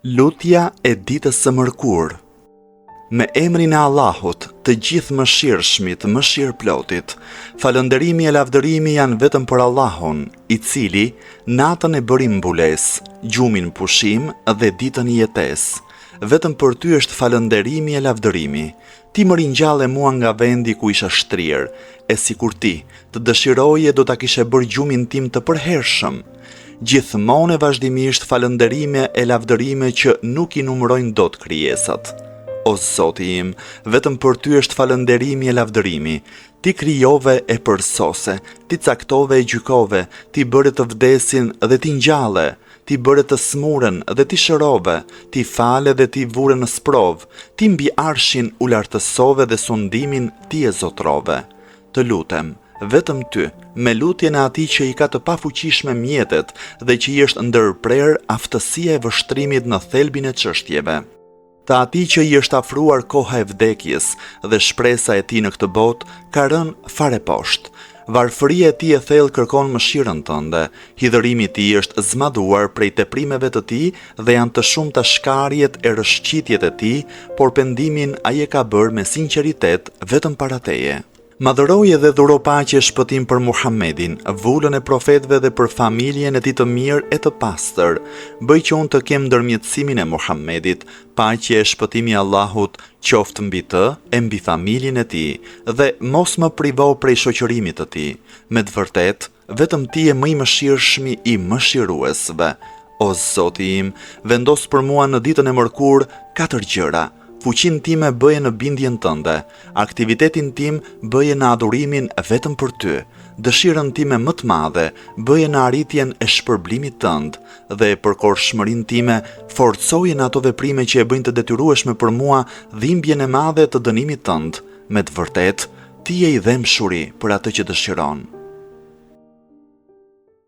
Lutja e ditës së mërkurë. Me emrin e Allahut, të gjithë mëshirshmit, mëshirëplotit, falënderimi e lavdërimi janë vetëm për Allahun, i cili natën e bëri mbulesë, gjumin pushim dhe ditën jetesë. Vetëm për ty është falënderimi e lavdërimi. Ti më ringjalle mua nga vendi ku isha shtrirë, e sikur ti të dëshiroje do ta kishe bërë gjumin tim të përhershëm. Gjithmonë e vazhdimisht falënderime e lavdërime që nuk i numërojnë dot krijesat. O Zoti im, vetëm për ty është falënderimi e lavdërimi. Ti krijove e përsose, ti caktove e gjykove, ti bëre të vdesin dhe ti ngjalle, ti bëre të smurën dhe ti shërove, ti fale dhe ti vure në sprov, ti mbi arshin u lartësove dhe sundimin ti e zotrove. Të lutem, vetëm ty, me lutjen e atij që i ka të pafuqishme mjetet dhe që i është ndërprer aftësia e vështrimit në thelbin e çështjeve. Të atij që i është afruar koha e vdekjes dhe shpresa e tij në këtë botë ka rënë fare poshtë. Varfëria e tij e thellë kërkon mëshirën tënde, hidhërimi i tij është zmadhuar prej teprimeve të tij dhe janë të shumta shkarjet e rëshqitjet e tij, por pendimin ai e ka bërë me sinqeritet vetëm para teje. Madhëroje dhe dhuro paqe e shpëtim për Muhammedin, vullën e profetëve dhe për familjen e tij të mirë e të pastër. Bëj që unë të kem ndërmjetësimin e Muhammedit, paqe e shpëtimi i Allahut qoftë mbi të e mbi familjen e tij, dhe mos më privo prej shoqërimit të tij. Me të vërtetë, vetëm ti je më i mëshirshmi i mëshiruesve. O Zoti im, vendos për mua në ditën e mërkurë 4 gjëra. Fuqinë time bëje në bindjen tënde, aktivitetin tim bëje në adhurimin vetëm për ty, dëshirën time më të madhe bëje në arritjen e shpërblimit tënd, dhe përkohshmërinë time forcoje në ato veprime që e bëjnë të detyrueshme për mua dhimbjen e madhe të dënimit tënd. Me të vërtetë, ti je i dhémshuri për atë që dëshiron.